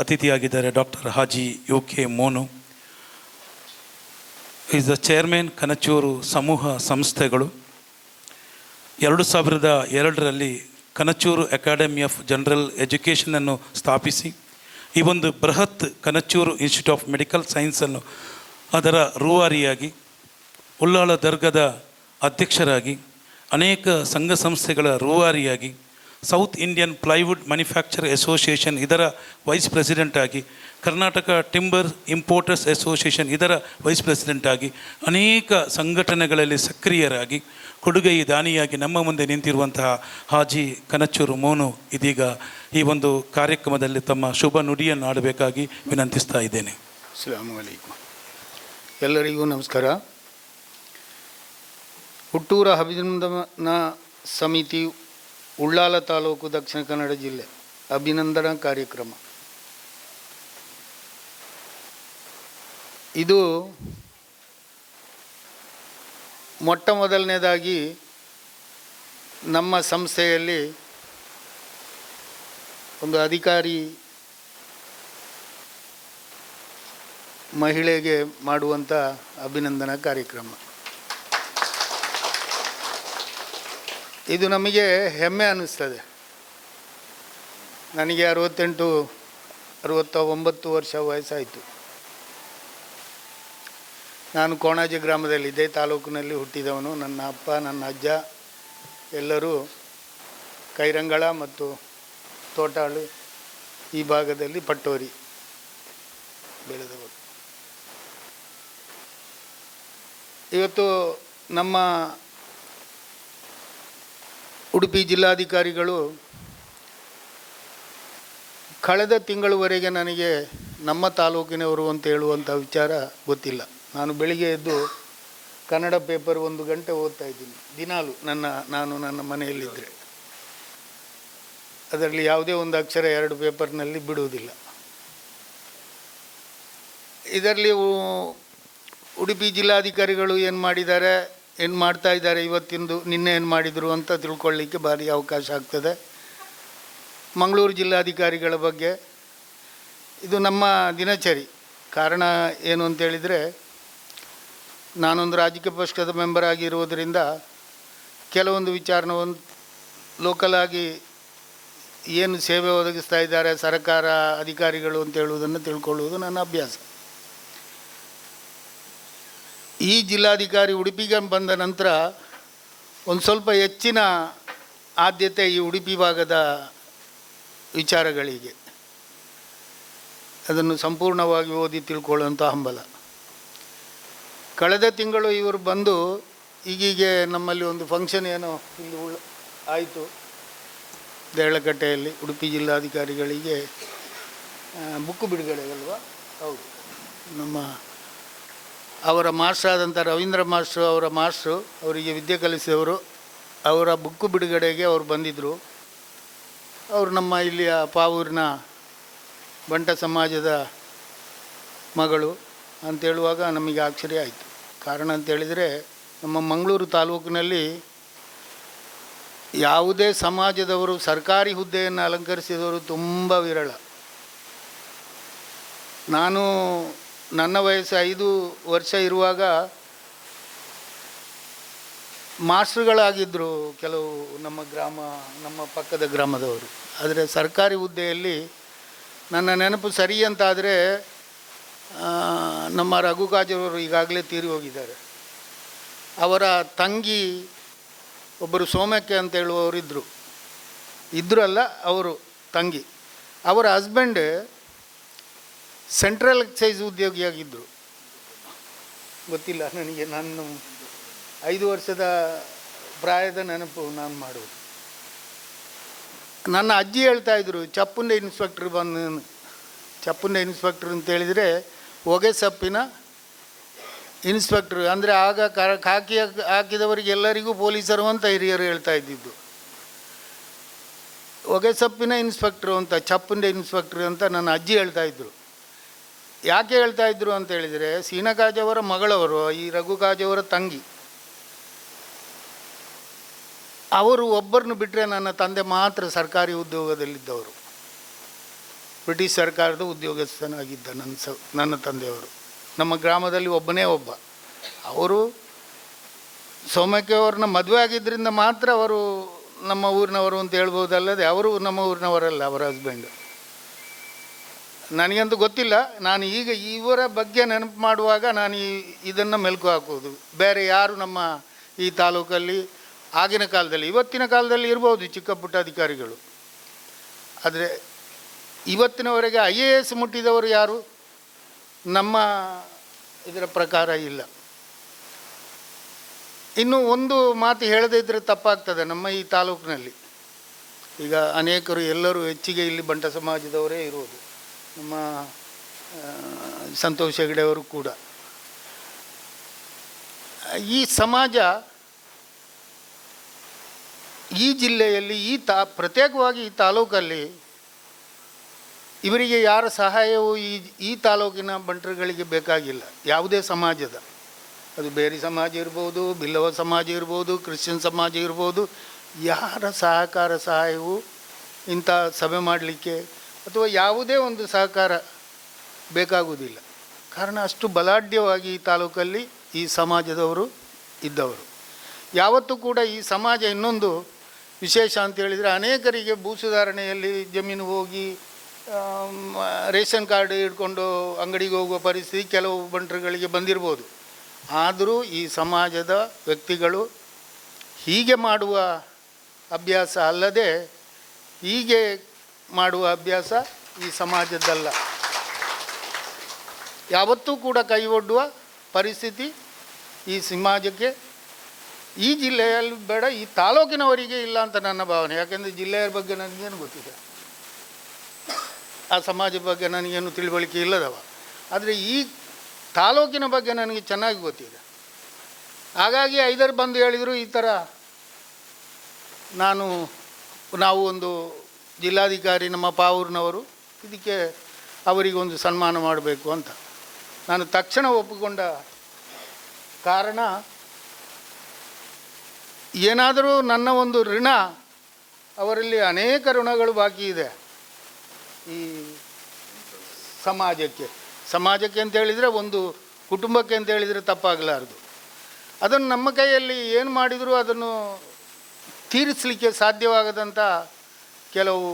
ಅತಿಥಿಯಾಗಿದ್ದಾರೆ doctor Haji UK Monu. Is the chairman Kanachur ಸಮೂಹ ಸಂಸ್ಥೆಗಳು. 2002ರಲ್ಲಿ ಕನಚೂರು ಅಕಾಡೆಮಿ ಆಫ್ ಜನರಲ್ ಎಜುಕೇಷನನ್ನು ಸ್ಥಾಪಿಸಿ ಈ ಒಂದು ಬೃಹತ್ ಕನಚೂರು ಇನ್ಸ್ಟಿಟ್ಯೂಟ್ ಆಫ್ ಮೆಡಿಕಲ್ ಸೈನ್ಸನ್ನು ಅದರ ರೂವಾರಿಯಾಗಿ, ಉಳ್ಳಾಳ ದರ್ಗದ ಅಧ್ಯಕ್ಷರಾಗಿ, ಅನೇಕ ಸಂಘ ಸಂಸ್ಥೆಗಳ ರೂವಾರಿಯಾಗಿ, south Indian plywood manufacture association ಇದರ ವೈಸ್ ಪ್ರೆಸಿಡೆಂಟ್ ಆಗಿ, ಕರ್ನಾಟಕ ಟಿಂಬರ್ ಇಂಪೋರ್ಟರ್ಸ್ ಅಸೋಸಿಯೇಷನ್ ಇದರ ವೈಸ್ ಪ್ರೆಸಿಡೆಂಟ್ ಆಗಿ, ಅನೇಕ ಸಂಘಟನೆಗಳಲ್ಲಿ ಸಕ್ರಿಯರಾಗಿ ಕೊಡುಗೈ ದಾನಿಯಾಗಿ ನಮ್ಮ ಮುಂದೆ ನಿಂತಿರುವಂತಹ ಹಾಜಿ ಕನಚೂರು ಮೋನು ಇದೀಗ ಈ ಒಂದು ಕಾರ್ಯಕ್ರಮದಲ್ಲಿ ತಮ್ಮ ಶುಭ ನುಡಿಯನ್ನು ಆಡಬೇಕಾಗಿ ವಿನಂತಿಸ್ತಾ ಇದ್ದೇನೆ. ಅಸ್ಸಲಾಮು ಅಲೈಕುಂ. ಎಲ್ಲರಿಗೂ ನಮಸ್ಕಾರ. ಹುಟ್ಟೂರ ಅಭಿನಂದನಾ ಸಮಿತಿ, ಉಳ್ಳಾಲ ತಾಲೂಕು, ದಕ್ಷಿಣ ಕನ್ನಡ ಜಿಲ್ಲೆ ಅಭಿನಂದನಾ ಕಾರ್ಯಕ್ರಮ. ಇದು ಮೊಟ್ಟ ಮೊದಲನೇದಾಗಿ ನಮ್ಮ ಸಂಸ್ಥೆಯಲ್ಲಿ ಒಂದು ಅಧಿಕಾರಿ ಮಹಿಳೆಗೆ ಮಾಡುವಂಥ ಅಭಿನಂದನಾ ಕಾರ್ಯಕ್ರಮ. ಇದು ನಮಗೆ ಹೆಮ್ಮೆ ಅನ್ನಿಸ್ತದೆ. ನನಗೆ 69 ವರ್ಷ ವಯಸ್ಸಾಯಿತು. ನಾನು ಕೋಣಾಜಿ ಗ್ರಾಮದಲ್ಲಿ ಇದೇ ತಾಲೂಕಿನಲ್ಲಿ ಹುಟ್ಟಿದವನು. ನನ್ನ ಅಪ್ಪ, ನನ್ನ ಅಜ್ಜ ಎಲ್ಲರೂ ಕೈರಂಗಳ ಮತ್ತು ತೋಟಾಳು ಈ ಭಾಗದಲ್ಲಿ ಪಟ್ಟೋರಿ ಬೆಳೆದವರು. ಇವತ್ತು ನಮ್ಮ ಉಡುಪಿ ಜಿಲ್ಲಾಧಿಕಾರಿಗಳು ಕಳೆದ ತಿಂಗಳವರೆಗೆ ನನಗೆ ನಮ್ಮ ತಾಲೂಕಿನವರು ಅಂತ ಹೇಳುವಂಥ ವಿಚಾರ ಗೊತ್ತಿಲ್ಲ. ನಾನು ಬೆಳಿಗ್ಗೆ ಎದ್ದು ಕನ್ನಡ ಪೇಪರ್ 1 ಗಂಟೆ ಓದ್ತಾ ಇದ್ದೀನಿ ದಿನಾಲು. ನಾನು ನನ್ನ ಮನೆಯಲ್ಲಿದ್ದರೆ ಅದರಲ್ಲಿ ಯಾವುದೇ ಒಂದು ಅಕ್ಷರ 2 ಪೇಪರ್ನಲ್ಲಿ ಬಿಡುವುದಿಲ್ಲ. ಇದರಲ್ಲಿ ಉಡುಪಿ ಜಿಲ್ಲಾಧಿಕಾರಿಗಳು ಏನು ಮಾಡಿದ್ದಾರೆ, ಏನು ಮಾಡ್ತಾ ಇದ್ದಾರೆ, ಇವತ್ತಿಂದು ನಿನ್ನೆ ಏನು ಮಾಡಿದರು ಅಂತ ತಿಳ್ಕೊಳ್ಳಿಕ್ಕೆ ಭಾರಿ ಅವಕಾಶ ಆಗ್ತದೆ. ಮಂಗಳೂರು ಜಿಲ್ಲಾಧಿಕಾರಿಗಳ ಬಗ್ಗೆ ಇದು ನಮ್ಮ ದಿನಚರಿ. ಕಾರಣ ಏನು ಅಂತೇಳಿದರೆ, ನಾನೊಂದು ರಾಜಕೀಯ ಪಕ್ಷದ ಮೆಂಬರ್ ಆಗಿರುವುದರಿಂದ ಕೆಲವೊಂದು ವಿಚಾರವನ್ನು ಲೋಕಲ್ ಆಗಿ ಏನು ಸೇವೆ ಒದಗಿಸ್ತಾ ಇದ್ದಾರೆ ಸರ್ಕಾರ ಅಧಿಕಾರಿಗಳು ಅಂತ ಹೇಳುವುದನ್ನು ತಿಳ್ಕೊಳ್ಳುವುದು ನನ್ನ ಅಭ್ಯಾಸ. ಈ ಜಿಲ್ಲಾಧಿಕಾರಿ ಉಡುಪಿಗೆ ಬಂದ ನಂತರ ಒಂದು ಸ್ವಲ್ಪ ಹೆಚ್ಚಿನ ಆದ್ಯತೆ ಈ ಉಡುಪಿ ಭಾಗದ ವಿಚಾರಗಳಿಗೆ, ಅದನ್ನು ಸಂಪೂರ್ಣವಾಗಿ ಓದಿ ತಿಳ್ಕೊಳ್ಳುವಂಥ ಹಂಬಲ. ಕಳೆದ ತಿಂಗಳು ಇವರು ಬಂದು ಈಗೀಗೆ ನಮ್ಮಲ್ಲಿ ಒಂದು ಫಂಕ್ಷನ್ ಏನೋ ಇಲ್ಲಿ ಆಯಿತು ದೇಳಕಟ್ಟೆಯಲ್ಲಿ. ಉಡುಪಿ ಜಿಲ್ಲಾಧಿಕಾರಿಗಳಿಗೆ ಬುಕ್ಕು ಬಿಡುಗಡೆ ಅಲ್ವಾ? ಹೌದು. ನಮ್ಮ ಅವರ ಮಾಸ್ಟರ್ ಆದಂಥ ರವೀಂದ್ರ ಮಾಸ್ಟ್ರು, ಅವರ ಮಾಸ್ಟ್ರು, ಅವರಿಗೆ ವಿದ್ಯೆ ಕಲಿಸಿದವರು, ಅವರ ಬುಕ್ಕು ಬಿಡುಗಡೆಗೆ ಅವರು ಬಂದಿದ್ದರು. ಅವರು ನಮ್ಮ ಇಲ್ಲಿಯ ಪಾವೂರಿನ ಬಂಟ ಸಮಾಜದ ಮಗಳು ಅಂತೇಳುವಾಗ ನಮಗೆ ಆಶ್ಚರ್ಯ ಆಯಿತು. ಕಾರಣ ಅಂತೇಳಿದರೆ, ನಮ್ಮ ಮಂಗಳೂರು ತಾಲೂಕಿನಲ್ಲಿ ಯಾವುದೇ ಸಮಾಜದವರು ಸರ್ಕಾರಿ ಹುದ್ದೆಯನ್ನು ಅಲಂಕರಿಸಿದವರು ತುಂಬ ವಿರಳ. ನಾನು ನನ್ನ ವಯಸ್ಸು 5 ವರ್ಷ ಇರುವಾಗ ಮಾಸ್ಟ್ರುಗಳಾಗಿದ್ದರು ಕೆಲವು ನಮ್ಮ ಪಕ್ಕದ ಗ್ರಾಮದವರು. ಆದರೆ ಸರ್ಕಾರಿ ಹುದ್ದೆಯಲ್ಲಿ ನನ್ನ ನೆನಪು ಸರಿ ಅಂತಾದರೆ ನಮ್ಮ ರಘು ಕಾಜರವರು ಈಗಾಗಲೇ ತೀರಿ ಹೋಗಿದ್ದಾರೆ. ಅವರ ತಂಗಿ ಒಬ್ಬರು ಸೋಮಕ್ಕೆ ಅಂತ ಹೇಳುವವರು ಇದ್ದರಲ್ಲ, ಅವರು ತಂಗಿ. ಅವರ ಹಸ್ಬೆಂಡ್ ಸೆಂಟ್ರಲ್ ಎಕ್ಸೈಸ್ ಉದ್ಯೋಗಿಯಾಗಿದ್ದರು. ಗೊತ್ತಿಲ್ಲ ನನಗೆ. ನಾನು 5 ವರ್ಷದ ಪ್ರಾಯದ ನೆನಪು ನಾನು ಮಾಡುವುದು. ನನ್ನ ಅಜ್ಜಿ ಹೇಳ್ತಾಯಿದ್ರು, ಚಪ್ಪುಂಡೆ ಇನ್ಸ್ಪೆಕ್ಟ್ರ್ ಚಪ್ಪುಂಡೆ ಇನ್ಸ್ಪೆಕ್ಟ್ರ್ ಅಂತೇಳಿದರೆ ಹೊಗೆ ಸೊಪ್ಪಿನ ಇನ್ಸ್ಪೆಕ್ಟ್ರ್. ಅಂದರೆ ಆಗ ಖಾಕಿ ಹಾಕಿದವರಿಗೆಲ್ಲರಿಗೂ ಪೊಲೀಸರು ಅಂತ ಹಿರಿಯರು ಹೇಳ್ತಾ ಇದ್ದಿದ್ದು. ಹೊಗೆ ಸೊಪ್ಪಿನ ಇನ್ಸ್ಪೆಕ್ಟ್ರು ಅಂತ, ಚಪ್ಪುಂಡೆ ಇನ್ಸ್ಪೆಕ್ಟ್ರ್ ಅಂತ ನನ್ನ ಅಜ್ಜಿ ಹೇಳ್ತಾಯಿದ್ರು. ಯಾಕೆ ಹೇಳ್ತಾಯಿದ್ರು ಅಂತ ಹೇಳಿದರೆ, ಸೀನಕಾಜವರ ಮಗಳವರು, ಈ ರಘು ಕಾಜವರ ತಂಗಿ, ಅವರು ಒಬ್ಬರನ್ನು ಬಿಟ್ಟರೆ ನನ್ನ ತಂದೆ ಮಾತ್ರ ಸರ್ಕಾರಿ ಉದ್ಯೋಗದಲ್ಲಿದ್ದವರು. ಬ್ರಿಟಿಷ್ ಸರ್ಕಾರದ ಉದ್ಯೋಗಸ್ಥನಾಗಿದ್ದ ನನ್ನ ತಂದೆಯವರು. ನಮ್ಮ ಗ್ರಾಮದಲ್ಲಿ ಒಬ್ಬನೇ ಒಬ್ಬ. ಅವರು ಸೌಮ್ಯಕ್ಕೆ ಅವ್ರನ್ನ ಮದುವೆ ಆಗಿದ್ದರಿಂದ ಮಾತ್ರ ಅವರು ನಮ್ಮ ಊರಿನವರು ಅಂತ ಹೇಳ್ಬೋದಲ್ಲದೆ ಅವರು ನಮ್ಮ ಊರಿನವರಲ್ಲ, ಅವರ ಹಸ್ಬೆಂಡು. ನನಗಂತೂ ಗೊತ್ತಿಲ್ಲ. ನಾನು ಈಗ ಇವರ ಬಗ್ಗೆ ನೆನಪು ಮಾಡುವಾಗ ನಾನು ಇದನ್ನು ಮೆಲುಕು ಹಾಕೋದು. ಬೇರೆ ಯಾರು ನಮ್ಮ ಈ ತಾಲೂಕಲ್ಲಿ ಆಗಿನ ಕಾಲದಲ್ಲಿ, ಇವತ್ತಿನ ಕಾಲದಲ್ಲಿ ಇರ್ಬೋದು ಚಿಕ್ಕ ಪುಟ್ಟ ಅಧಿಕಾರಿಗಳು, ಆದರೆ ಇವತ್ತಿನವರೆಗೆ IAS ಮುಟ್ಟಿದವರು ಯಾರು ನಮ್ಮ ಇದರ ಪ್ರಕಾರ ಇಲ್ಲ. ಇನ್ನು ಒಂದು ಮಾತು ಹೇಳದೇ ಇದ್ದರೆ ತಪ್ಪಾಗ್ತದೆ. ನಮ್ಮ ಈ ತಾಲೂಕಿನಲ್ಲಿ ಈಗ ಅನೇಕರು, ಎಲ್ಲರೂ ಹೆಚ್ಚಿಗೆ ಇಲ್ಲಿ ಬಂಟ ಸಮಾಜದವರೇ ಇರುವುದು. ನಮ್ಮ ಸಂತೋಷ್ ಹೆಗಡೆ ಅವರು ಕೂಡ. ಈ ಸಮಾಜ ಈ ಜಿಲ್ಲೆಯಲ್ಲಿ ಪ್ರತ್ಯೇಕವಾಗಿ ಈ ತಾಲೂಕಲ್ಲಿ ಇವರಿಗೆ ಯಾರ ಸಹಾಯವೂ ಈ ತಾಲೂಕಿನ ಬಂಟರುಗಳಿಗೆ ಬೇಕಾಗಿಲ್ಲ. ಯಾವುದೇ ಸಮಾಜದ, ಅದು ಬೇರೆ ಸಮಾಜ ಇರ್ಬೋದು, ಬಿಲ್ಲವ ಸಮಾಜ ಇರ್ಬೋದು, ಕ್ರಿಶ್ಚಿಯನ್ ಸಮಾಜ ಇರ್ಬೋದು, ಯಾರ ಸಹಾಯವೂ ಇಂಥ ಸಭೆ ಮಾಡಲಿಕ್ಕೆ ಅಥವಾ ಯಾವುದೇ ಒಂದು ಸಹಕಾರ ಬೇಕಾಗುವುದಿಲ್ಲ. ಕಾರಣ ಅಷ್ಟು ಬಲಾಢ್ಯವಾಗಿ ಈ ತಾಲೂಕಲ್ಲಿ ಈ ಸಮಾಜದವರು ಇದ್ದವರು. ಯಾವತ್ತೂ ಕೂಡ ಈ ಸಮಾಜ ಇನ್ನೊಂದು ವಿಶೇಷ ಅಂತ ಹೇಳಿದರೆ, ಅನೇಕರಿಗೆ ಭೂ ಸುಧಾರಣೆಯಲ್ಲಿ ಜಮೀನು ಹೋಗಿ ರೇಷನ್ ಕಾರ್ಡ್ ಹಿಡ್ಕೊಂಡು ಅಂಗಡಿಗೆ ಹೋಗುವ ಪರಿಸ್ಥಿತಿ ಕೆಲವು ಬಂಟರುಗಳಿಗೆ ಬಂದಿರ್ಬೋದು. ಆದರೂ ಈ ಸಮಾಜದ ವ್ಯಕ್ತಿಗಳು ಹೀಗೆ ಮಾಡುವ ಅಭ್ಯಾಸ ಅಲ್ಲದೆ ಹೀಗೆ ಮಾಡುವ ಅಭ್ಯಾಸ ಈ ಸಮಾಜದ್ದಲ್ಲ. ಯಾವತ್ತೂ ಕೂಡ ಕೈ ಒಡ್ಡುವ ಪರಿಸ್ಥಿತಿ ಈ ಸಮಾಜಕ್ಕೆ, ಈ ಜಿಲ್ಲೆಯಲ್ಲಿ ಬೇಡ, ಈ ತಾಲೂಕಿನವರಿಗೆ ಇಲ್ಲ ಅಂತ ನನ್ನ ಭಾವನೆ. ಯಾಕೆಂದರೆ ಜಿಲ್ಲೆಯ ಬಗ್ಗೆ ನನಗೇನು ಗೊತ್ತಿದೆ, ಆ ಸಮಾಜದ ಬಗ್ಗೆ ನನಗೇನು ತಿಳುವಳಿಕೆ ಇಲ್ಲದವ. ಆದರೆ ಈ ತಾಲೂಕಿನ ಬಗ್ಗೆ ನನಗೆ ಚೆನ್ನಾಗಿ ಗೊತ್ತಿದೆ. ಹಾಗಾಗಿ ಐದರು ಬಂದು ಹೇಳಿದರು, ಈ ಥರ ನಾವು ಒಂದು ಜಿಲ್ಲಾಧಿಕಾರಿ ನಮ್ಮ ಪಾವೂರಿನವರು, ಇದಕ್ಕೆ ಅವರಿಗೊಂದು ಸನ್ಮಾನ ಮಾಡಬೇಕು ಅಂತ. ನಾನು ತಕ್ಷಣ ಒಪ್ಪಿಕೊಂಡ ಕಾರಣ, ಏನಾದರೂ ನನ್ನ ಒಂದು ಋಣ, ಅವರಲ್ಲಿ ಅನೇಕ ಋಣಗಳು ಬಾಕಿ ಇದೆ ಈ ಸಮಾಜಕ್ಕೆ ಅಂತ ಹೇಳಿದರೆ, ಒಂದು ಕುಟುಂಬಕ್ಕೆ ಅಂತ ಹೇಳಿದರೆ ತಪ್ಪಾಗಲಾರದು. ಅದನ್ನು ನಮ್ಮ ಕೈಯಲ್ಲಿ ಏನು ಮಾಡಿದರೂ ಅದನ್ನು ತೀರಿಸಲಿಕ್ಕೆ ಸಾಧ್ಯವಾಗದಂಥ ಕೆಲವು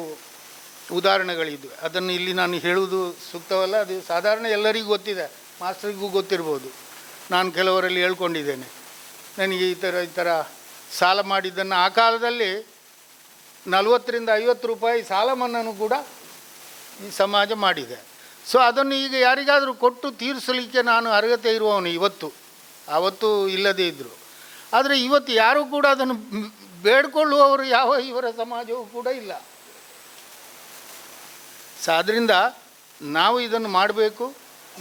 ಉದಾಹರಣೆಗಳಿದ್ವು. ಅದನ್ನು ಇಲ್ಲಿ ನಾನು ಹೇಳುವುದು ಸೂಕ್ತವಲ್ಲ. ಅದು ಸಾಧಾರಣ ಎಲ್ಲರಿಗೂ ಗೊತ್ತಿದೆ, ಮಾಸ್ಟರಿಗೂ ಗೊತ್ತಿರ್ಬೋದು. ನಾನು ಕೆಲವರಲ್ಲಿ ಹೇಳ್ಕೊಂಡಿದ್ದೇನೆ. ನನಗೆ ಈ ಥರ ಸಾಲ ಮಾಡಿದ್ದನ್ನು ಆ ಕಾಲದಲ್ಲಿ 40 ರಿಂದ 50 ರೂಪಾಯಿ ಸಾಲ ಮನ್ನಾನು ಕೂಡ ಈ ಸಮಾಜ ಮಾಡಿದೆ. ಸೊ ಅದನ್ನು ಈಗ ಯಾರಿಗಾದರೂ ಕೊಟ್ಟು ತೀರಿಸಲಿಕ್ಕೆ ನಾನು ಅರ್ಹತೆ ಇರುವವನು ಆವತ್ತು ಇಲ್ಲದೇ ಇದ್ದರು. ಆದರೆ ಇವತ್ತು ಯಾರೂ ಕೂಡ ಅದನ್ನು ಬೇಡ್ಕೊಳ್ಳುವವರು ಇವರ ಸಮಾಜವೂ ಕೂಡ ಇಲ್ಲ. ಸೊ ಅದರಿಂದ ನಾವು ಇದನ್ನು ಮಾಡಬೇಕು.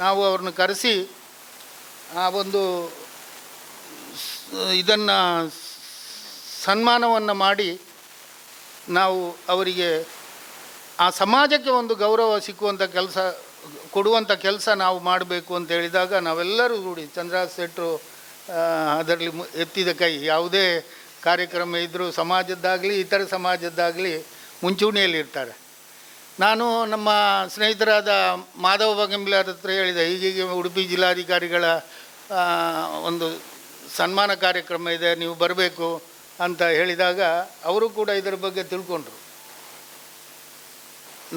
ನಾವು ಅವ್ರನ್ನ ಕರೆಸಿ ಆ ಒಂದು ಇದನ್ನು ಸನ್ಮಾನವನ್ನು ಮಾಡಿ ನಾವು ಅವರಿಗೆ ಆ ಸಮಾಜಕ್ಕೆ ಒಂದು ಗೌರವ ಸಿಕ್ಕುವಂಥ ಕೊಡುವಂಥ ಕೆಲಸ ನಾವು ಮಾಡಬೇಕು ಅಂತ ಹೇಳಿದಾಗ, ನಾವೆಲ್ಲರೂ ಕೂಡಿ, ಚಂದ್ರರಾಜ್ ಶೆಟ್ಟರು ಅದರಲ್ಲಿ ಎತ್ತಿದ ಕೈ. ಯಾವುದೇ ಕಾರ್ಯಕ್ರಮ ಇದ್ದರೂ ಸಮಾಜದ್ದಾಗಲಿ ಇತರ ಸಮಾಜದ್ದಾಗಲಿ ಮುಂಚೂಣಿಯಲ್ಲಿರ್ತಾರೆ. ನಾನು ನಮ್ಮ ಸ್ನೇಹಿತರಾದ ಮಾಧವ ಬಗೆಂಬ್ಲಾರ ಹತ್ರ ಹೇಳಿದೆ, ಹೀಗೆ ಉಡುಪಿ ಜಿಲ್ಲಾಧಿಕಾರಿಗಳ ಒಂದು ಸನ್ಮಾನ ಕಾರ್ಯಕ್ರಮ ಇದೆ, ನೀವು ಬರಬೇಕು ಅಂತ ಹೇಳಿದಾಗ ಅವರು ಕೂಡ ಇದರ ಬಗ್ಗೆ ತಿಳ್ಕೊಂಡ್ರು.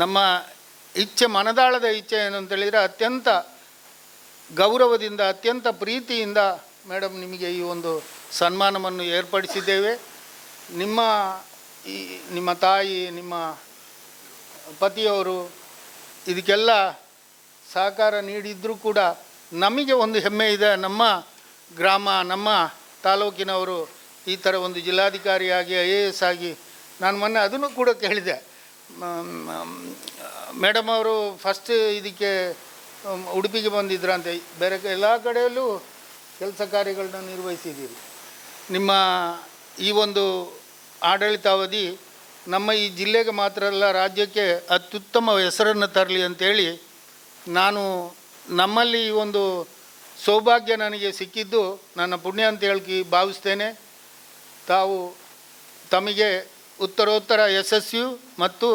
ನಮ್ಮ ಇಚ್ಛೆ, ಮನದಾಳದ ಇಚ್ಛೆ ಏನು ಅಂತೇಳಿದರೆ, ಅತ್ಯಂತ ಗೌರವದಿಂದ, ಅತ್ಯಂತ ಪ್ರೀತಿಯಿಂದ, ಮೇಡಮ್ ನಿಮಗೆ ಈ ಒಂದು ಸನ್ಮಾನವನ್ನು ಏರ್ಪಡಿಸಿದ್ದೇವೆ. ನಿಮ್ಮ ತಾಯಿ, ನಿಮ್ಮ ಪತಿಯವರು ಇದಕ್ಕೆಲ್ಲ ಸಹಕಾರ ನೀಡಿದ್ದರೂ ಕೂಡ ನಮಗೆ ಒಂದು ಹೆಮ್ಮೆ ಇದೆ. ನಮ್ಮ ಗ್ರಾಮ, ನಮ್ಮ ತಾಲೂಕಿನವರು ಈ ಥರ ಒಂದು ಜಿಲ್ಲಾಧಿಕಾರಿಯಾಗಿ IAS ಆಗಿ, ನಾನು ಮೊನ್ನೆ ಅದನ್ನು ಕೂಡ ಕೇಳಿದೆ, ಮೇಡಮ್ ಅವರು ಫಸ್ಟ್ ಇದಕ್ಕೆ ಉಡುಪಿಗೆ ಬಂದಿದ್ರಂತೆ, ಬೇರೆ ಎಲ್ಲ ಕಡೆಯಲ್ಲೂ ಕೆಲಸ ಕಾರ್ಯಗಳನ್ನ ನಿರ್ವಹಿಸಿದ್ದೀರಿ. ನಿಮ್ಮ ಈ ಒಂದು ಆಡಳಿತಾವಧಿ ನಮ್ಮ ಈ ಜಿಲ್ಲೆಗೆ ಮಾತ್ರ ಅಲ್ಲ, ರಾಜ್ಯಕ್ಕೆ ಅತ್ಯುತ್ತಮ ಹೆಸರನ್ನು ತರಲಿ ಅಂತೇಳಿ ನಮ್ಮಲ್ಲಿ ಈ ಒಂದು ಸೌಭಾಗ್ಯ ನನಗೆ ಸಿಕ್ಕಿದ್ದು ನನ್ನ ಪುಣ್ಯ ಅಂತ ಹೇಳಿ ಭಾವಿಸ್ತೇನೆ. ತಮಗೆ ಉತ್ತರೋತ್ತರ ಯಶಸ್ಸು ಮತ್ತು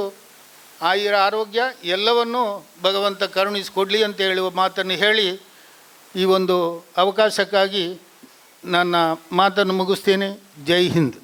ಆಯುರ ಆರೋಗ್ಯ ಎಲ್ಲವನ್ನೂ ಭಗವಂತ ಕರುಣಿಸಿಕೊಡಲಿ ಅಂತ ಹೇಳುವ ಮಾತನ್ನು ಹೇಳಿ ಈ ಒಂದು ಅವಕಾಶಕ್ಕಾಗಿ ನನ್ನ ಮಾತನ್ನು ಮುಗಿಸ್ತೇನೆ. ಜೈ ಹಿಂದ್.